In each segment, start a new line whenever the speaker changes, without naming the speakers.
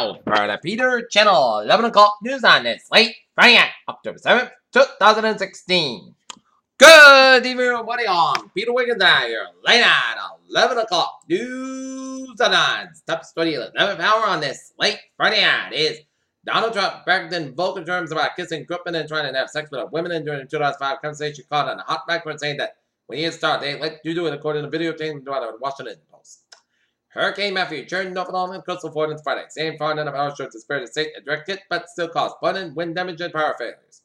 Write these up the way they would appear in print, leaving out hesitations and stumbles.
now for the Peter Channel 11 o'clock news on this late Friday at October 7th, 2016. Good evening, everybody. On Peter Wiggins here, late at 11 o'clock news on Step Study 11th hour on this late Friday at is Donald Trump bragged in vulgar terms about kissing Griffin and trying to have sex with women during the 2005 conversation caught on a hot microphone saying that when he started, they let you do it according to video taken by the Washington Post. Hurricane Matthew turned off along the coastal Florida Friday. Same far enough power short to spare the state a direct hit, but still caused flooding, wind damage, and power failures.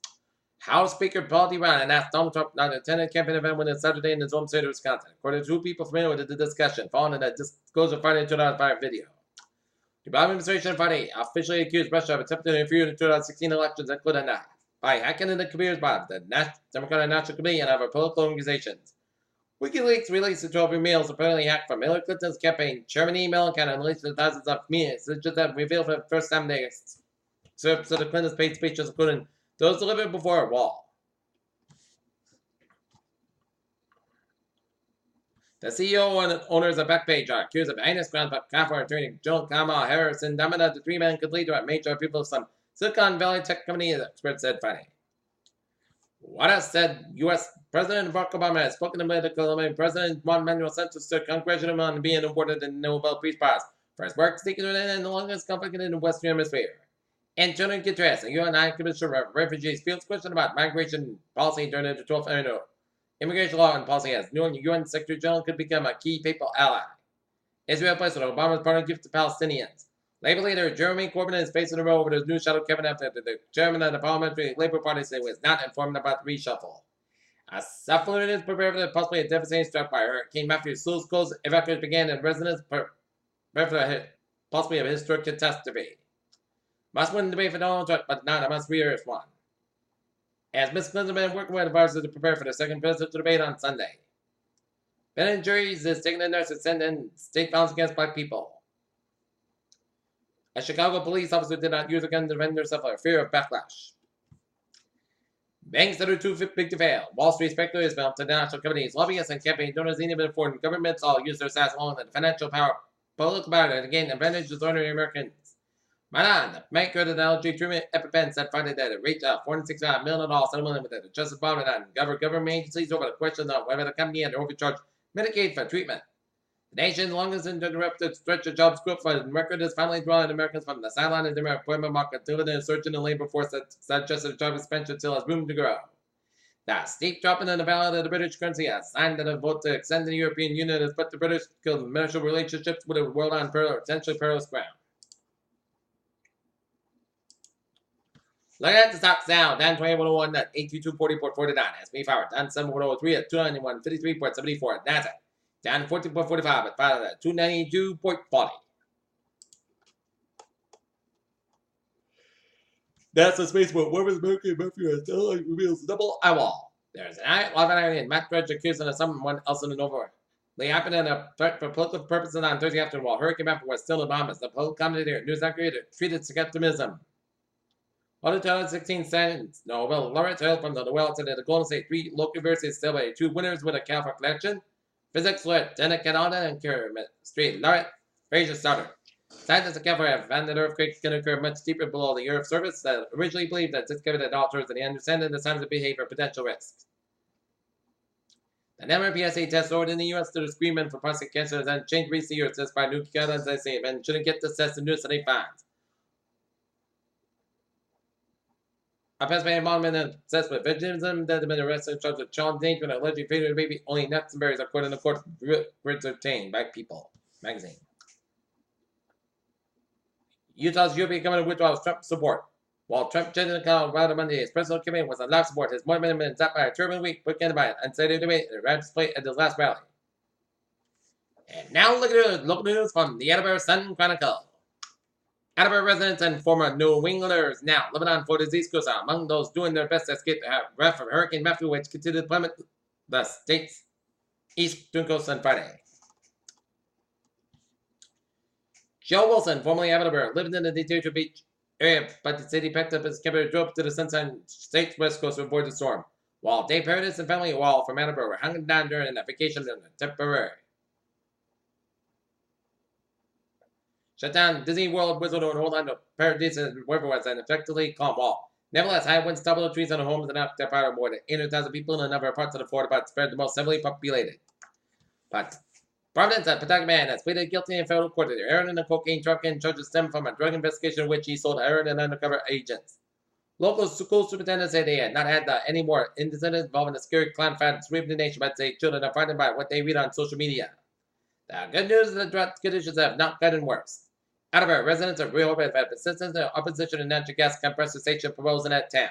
House Speaker Paul D. Ryan asked Donald Trump not to attend a campaign event when it's Saturday in his home state of Wisconsin, according to two people familiar with the discussion, following a disclosure Friday 2005 video. The Biden administration Friday officially accused Russia of attempting to interfere in the 2016 elections, including that by hacking into computers by the Democratic National Committee and other political organizations. WikiLeaks released the 12 emails apparently hacked from Hillary Clinton's campaign chairman email account and released thousands of messages that revealed for the first time they served to the Clinton's paid speeches, including those delivered before a wall. The CEO and owners of Backpage are accused of heinous crimes by California attorney Joan Kamala Harris and Damina. The three men could lead to a major people of some Silicon Valley tech company, the expert said Friday. White House said U.S. President Barack Obama has spoken to medical and President Juan Manuel Santos to congratulate him on being awarded the Nobel Peace Prize for his work seeking to end the longest conflict in the Western Hemisphere. Antonio Guterres, a UN High Commissioner of Refugees, fields question about migration policy during the 12th annual immigration law and policy as new UN Secretary General could become a key papal ally. Israel placed with Obama's partner gift to Palestinians. Labor leader Jeremy Corbyn is facing a row over his new shadow cabinet after the chairman of the Parliamentary Labour Party said he was not informed about the reshuffle. A supplement is prepared for possibly a devastating strike by Hurricane Matthew. Schools evacuations began and residents prepared for possibly a historic catastrophe. Must win the debate for Donald Trump, but not a must-rehearse one. As Ms. Clinton has been working with advisors to prepare for the second presidential debate on Sunday. Ben & Jerry's is taking the nurse to send in state violence against black people. A Chicago police officer did not use a gun to defend herself for fear of backlash. Banks that are too big to fail. Wall Street speculators fell to the national companies, lobbyists, and campaign donors, even foreign governments all use their size along with the financial power, political power to gain advantage of ordinary Americans. Manan, the maker of the allergy treatment EpiPen, said Friday that it reached a $465 million settlement with the Justice Department and government agencies over the question of whether the company had overcharged Medicaid for treatment. The nation's longest uninterrupted stretch of jobs growth for the record is finally drawing Americans from the sideline of the employment market to the insurgent in the labor force that suggested a job expansion still has room to grow. The steep drop in the value of the British currency has signed that a vote to extend the European Union has put the British commercial relationships with the world on potentially perilous ground. Looking at the stock down, down 2101 at 822.40.49. S&P 500 down 7103 at 291.53.74. NASDAQ down 14.45 at 292.40. That's the space where Warren's Mercury has still reveals double eyewall. There's an eye, live irony, and Matt Dredge accused of someone else in the Nova. They happened in a threat for political purposes on Thursday afternoon while Hurricane Matthew was still anonymous. The political commentator, news anchor, treated skepticism. All the 2016 Science Nobel laureates hailed from the Noel Center, the Golden State, three local universities celebrated two winners with a California collection. Physics laureate Dana Canada and chemistry laureate Fraser Starter. Scientists at California have found that earthquakes can occur much deeper below the Earth's surface that originally believed that discovered alters and the understanding the signs of behavior potential risks. The number of PSA tests ordered in the U.S. to the screening for prostate cancer has changed recent years just by new guidelines they say and shouldn't get this test the news that they find. A Pennsylvania mom and obsessed with veganism that have been arrested and charged with child endangerment and allegedly feeding the baby only nuts and berries according to court reports obtained by People magazine. Utah's European government withdraws Trump support. While Trump judged in Colorado Monday, his presidential campaign was allowed support. His morning had been zapped by a turbulent week put by an unsteady debate and a rap display at his last rally. And now look at the local news from the Edinburgh Sun Chronicle. Edinburgh residents and former New Englanders now living on Florida's East Coast are among those doing their best to escape the wrath of Hurricane Matthew, which continued to plummet the state's eastern coast on Friday. Joe Wilson, formerly of Edinburgh, lived in the Daytona Beach area, but the city packed up his camper drove to the Sunshine State's west coast to avoid the storm, while Dave Paradis and family Wall from Edinburgh were hung down during a vacation in the temporary. shut down Disney World, Wizard World, Orlando, Paradise, and wherever was an effectively calm wall. Nevertheless, high winds toppled the trees on the homes and up to fire more than 800,000 people in a number of parts of the Florida, but spread the most heavily populated. But Providence, a Pawtucket man, has pleaded guilty in federal court. The heroin and the cocaine trafficking charges stem from a drug investigation in which he sold heroin and undercover agents. Local school superintendents say they had not had any more incidents involving the scary clown fad sweeping the nation, but say children are frightened by what they read on social media. The good news is that drought conditions have not gotten worse. However, residents of Rio have had persistent opposition to natural gas compressor station proposed in that town.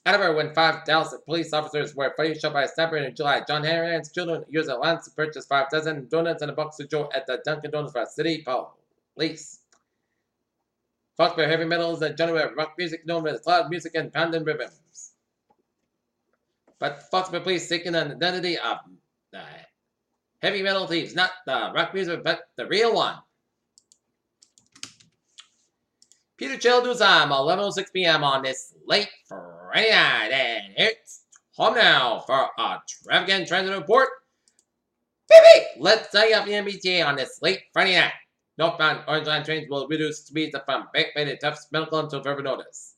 However, when 5 Dallas police officers were fatally shot by a sniper in July, John Henry's children used a lance to purchase 5 dozen donuts and a box of Joe at the Dunkin' Donuts for city police. Foxborough heavy metal is a genre of rock music known as loud music and pounding rhythms. But Foxborough police seeking an identity of the heavy metal thieves, not the rock music, but the real one. Peter Chill News time, 11:06 p.m. on this late Friday night, and it's home now for a traffic and transit report. Beep! Let's tell you of the MBTA on this late Friday night. Northbound Orange Line trains will reduce speeds from Back Bay to Tufts Medical until further notice.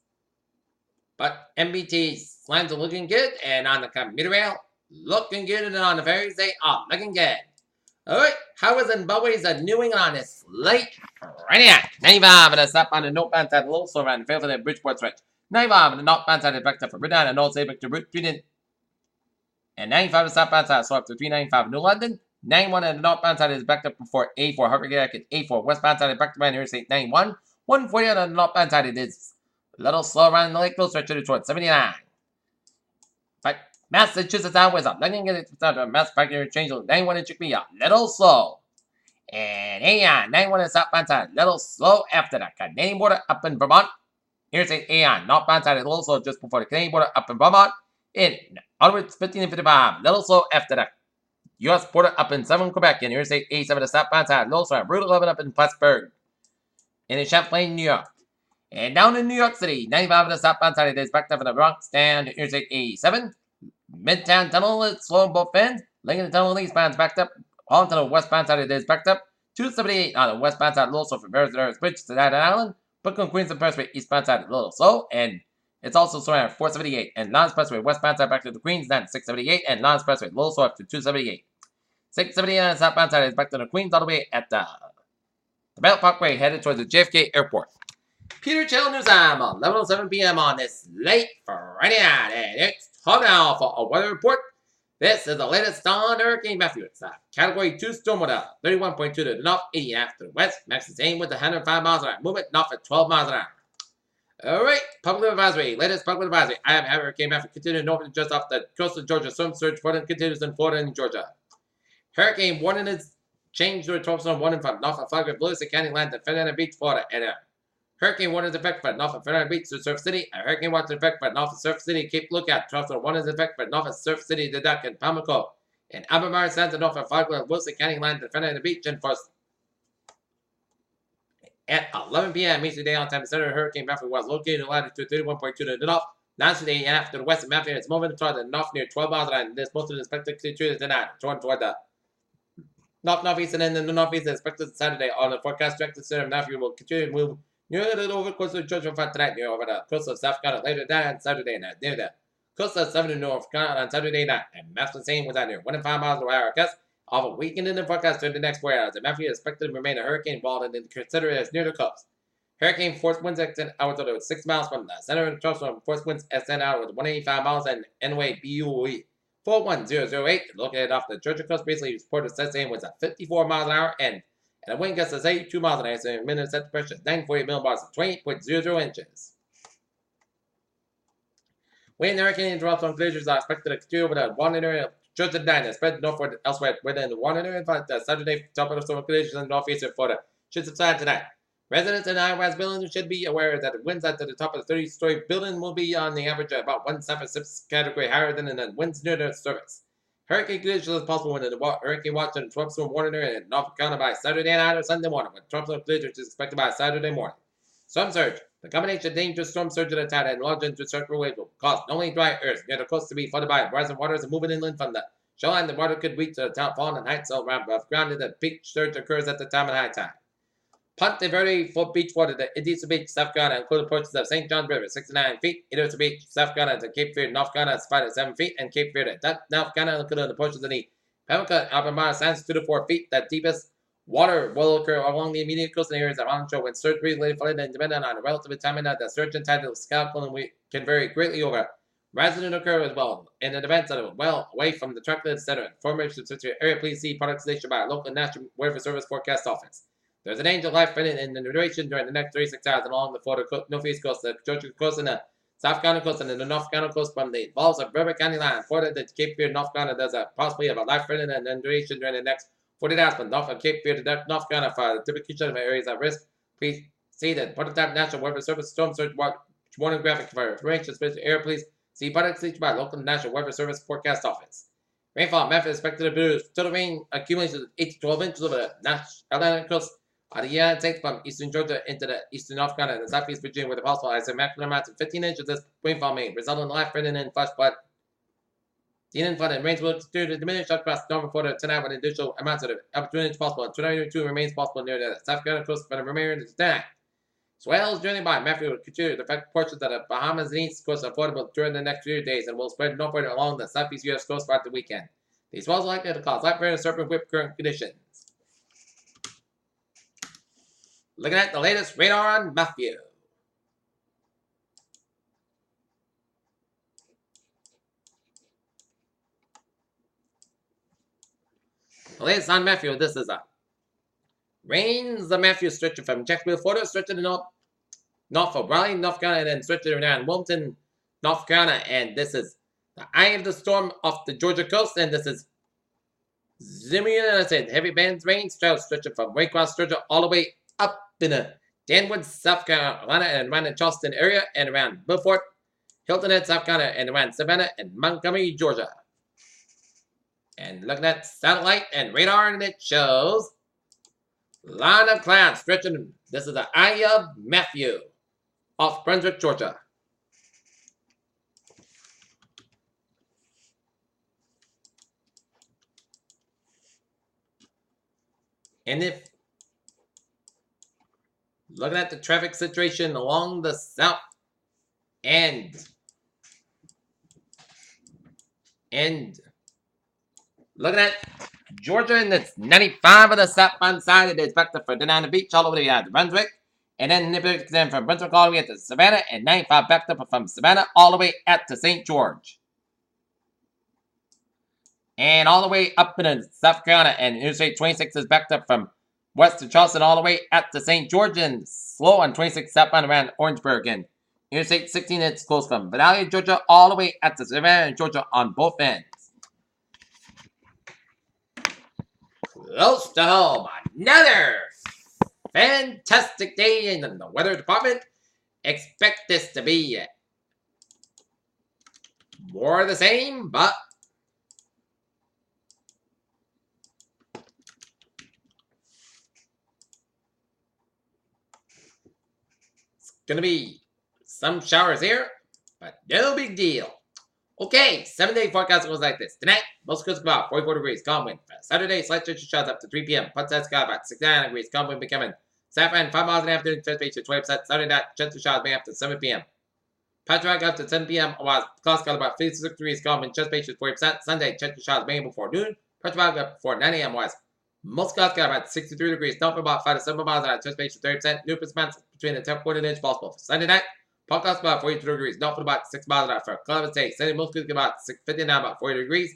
But MBT's lines are looking good, and on the commuter rail, looking good, and on the ferries, they are looking good. Alright, how is Zimbabwe's New England on this late Friday night? 95 and a stop on the northbound side of Little Silver and Fairfield and Bridgeport stretch. 95 on the northbound side of Vector for Britain and North Saybrook to Route 3. And 95 on the southbound side so up to 395 New London. 91 on the northbound side is backed up before A4 Harvard Connecticut. A4 westbound side is backed up by Interstate 91. 140 on the northbound side it is a little slow around the Lakeville stretch towards 79. But Massachusetts Highways up. Looking at it to Mass Factory change 91 in Chicopee up. Little slow. And 89, 91 in southbound side. Little slow after the Canadian border up in Vermont. Interstate 89, northbound side is a little slow just before the Canadian border up in Vermont. In onwards 15 and 55. Little slow after the U.S. border up in southern Quebec. And Interstate 87 the southbound side. Little slow. Route 11 up in Plattsburgh. And in Champlain, New York. And down in New York City, 95 on the southbound side it is backed up in the Bronx down to Interstate 87. Midtown Tunnel is slow on both ends. Lincoln Tunnel eastbound is backed up. On to the westbound side it is backed up. 278 on the westbound side, a little slow from Barriston Bridge to Staten Island. Brooklyn Queens Expressway eastbound side a little slow. And it's also slow at 478. And Lawrence Expressway westbound side back to the Queens down to 678. And Lawrence Expressway a little slow up to 278. 678 on the southbound side is back to the Queens all the way at the Belt Parkway headed towards the JFK Airport. Peter Chill News time, 11:07 p.m. on this late Friday night, and it's time now for a weather report. This is the latest on Hurricane Matthew. It's a Category 2 storm with a 31.2 to the north, 80 after the west. Max the same with 105 miles an hour. Movement north at 12 miles an hour. Alright, public advisory. Latest public advisory. I have Hurricane Matthew continuing north just off the coast of Georgia. Storm surge further continues in Florida and Georgia. Hurricane warning is changed to a 12 storm warning from north of Flagler, Lewis County, land to Fernandina Beach, Florida, and hurricane warning is effect for north of Fernandina Beach to Surf City. A hurricane watch is effect for north of Surf City, Cape Lookout. 12 storm warning is effect for north of Surf City, the Duck, and Pamlico. And Albemarle stands to north of Flagler, Wilson County, land to Fernandina Beach, and first. At 11 p.m. Eastern Daylight Time, the center of Hurricane Matthew was located in latitude 31.2 to the north. Yesterday and after the west of Matthew, it's moving toward the north near 12 miles an hour. This most of the expected situated tonight, toward the north-northeast and then the northeast is expected Saturday. On the forecast, directed center of Matthew will continue to move near the over coast of Georgia for tonight, near over the coast of South Carolina later that on Saturday night, near the coast of southern North Carolina on Saturday night. And Matthew same was out near 1 and 5 miles per hour. Gust of a weekend in the forecast during the next 4 hours. And Matthew is expected to remain a hurricane ball and considered as near the coast. Hurricane force winds extend out to 6 miles from the center of the trough, from force winds extend out with 185 miles and NWA BUE 41008. Located off the Georgia coast, basically reported same was at 54 miles an hour and a wind gust of 82 miles an hour. So minute set pressure is 940 millibars and 28.00 inches. Wind hurricane drops on glaciers are expected to continue with a warning area of Georgia 9 and spread northward elsewhere within the warning area. The Saturday top of the storm glaciers in northeastern Florida should subside tonight. Residents in high-rise buildings should be aware that the winds at the top of the 30-story building will be on the average about 1.76 category higher than the winds near the surface. Hurricane conditions is possible when the hurricane watch and tropical storm warning area in North Carolina by Saturday night or Sunday morning, with tropical conditions is expected by Saturday morning. Storm surge. The combination of dangerous storm surge at the tide and large intercircular waves will cause not only dry earth near the coast to be flooded by rising waters and moving inland from the shoreline. The water could reach the town falling and heights around above ground, and the peak surge occurs at the time of high tide. Ponte Verde for Beachwater to Idisa Beach, South Carolina, including portions of St. John's River, 69 feet. Idisa Beach, South Carolina to Cape Fear, North Carolina, 7 feet. And Cape Fear to North Carolina, including the portions of the Pamlico, Albemarle, Sands, 2 to 4 feet. The deepest water will occur along the immediate coastal areas of onshore when surge related flooding and dependent on the relative time and the surge and tide of the scalpel can vary greatly over. Rising and occur as well in the events that are well away from the trucklet center. Formation of area, please see product station by local National Weather Service Forecast Office. There's an angel life in the duration during the next 36 hours along the Florida northeast coast, the Georgia coast, and the South Carolina coast, and the North Carolina coast from the Falls of River County line. Florida to Cape Fear, North Carolina, there's a possibility of a life threatening and then duration during the next 40 hours from North of Cape Fear to North Carolina for the typical areas at risk. Please see the prototype National Weather Service Storm Surge warning graphic for information. Special area, please see product station by local National Weather Service Forecast Office. Rainfall method expected to produce total rain accumulation of 8 to 12 inches over the Atlantic coast of the United States from eastern Georgia into the eastern North Carolina and southeast Virginia with a possible maximum amount of 15 inches. This rainfall may result in life threatening and flash flood. The inflood and rains will continue to diminish across northern Florida tonight with additional amounts of opportunity possible. And 2022 remains possible near the South Carolina coast for the remainder of tonight. Swells journey by Matthew will continue to affect portions of the Bahamas and east coast of Florida during the next few days and will spread northward along the southeast U.S. coast throughout the weekend. These swells are likely to cause light rain and serpent whip current conditions. Looking at the latest radar on Matthew. The latest on Matthew, this is a rains of Matthew stretching from Jacksonville, Florida, stretching to north of Raleigh, North Carolina, and then stretching around Wilmington, North Carolina. And this is the eye of the storm off the Georgia coast. And this is zooming in, I said, heavy bands rain stretching from Waycross, Georgia, all the way up in the Danwood, South Carolina, and around the Charleston area, and around Beaufort, Hilton Head, South Carolina, and around Savannah and Montgomery, Georgia. And looking at satellite and radar, and it shows line of clouds stretching. This is the eye of Matthew off Brunswick, Georgia. And if looking at the traffic situation along the south end and looking at Georgia, and it's 95 on the southbound side. It is back to Ferdinand Beach all the way to Brunswick. And then from Brunswick all the way to Savannah. And 95 back up from Savannah all the way out to St. George. And all the way up in South Carolina. And Interstate 26 is backed up from west to Charleston all the way out to St. George. And slow on 26 southbound around Orangeburg. And Interstate 16 it's close from Vidalia, Georgia all the way out to Savannah, Georgia on both ends. Close to home, another fantastic day in the weather department. Expect this to be more of the same, but it's gonna be some showers here, but no big deal. Okay, 7-day forecast goes like this. Tonight, most coast about 44 degrees, calm wind. Saturday, slight chance of showers up to 3 p.m. Puts that sky about 69 degrees, calm wind becoming Saturday, 5 miles an hour, chance of 20%. Saturday night, chance of showers may after 7 p.m. Patrick after 10 p.m. Otherwise, clouds got about 56 degrees, calm wind, chance of 40%. Sunday, chance of showers may before noon. Patrick up before 9 a.m. Wise. Most clouds got about 63 degrees, down for about 5 to 7 miles an hour, chance of 30%. New percent between the 10 40 inch possible. For Sunday night, podcast about 42 degrees, not for about 6 miles an hour. For Columbus Day, Sunday most could get about 59, about 40 degrees.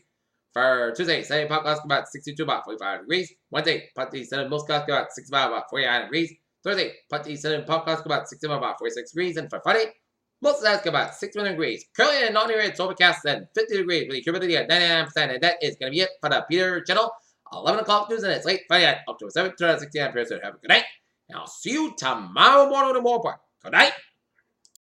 For Tuesday, Sunday podcast about 62, about 45 degrees. Wednesday, Putty Sunday most could about 6 miles, about 49 degrees. Thursday, Putty Sunday podcast about 61, about 46 degrees. And for Friday, most of that's about 61 degrees. Currently in non-area, it's overcast and 50 degrees with the humidity at 99%. And that is going to be it for the Peter channel. 11 o'clock news, and it's late Friday at October 7th, 2016. Have a good night. And I'll see you tomorrow morning with more. Good night.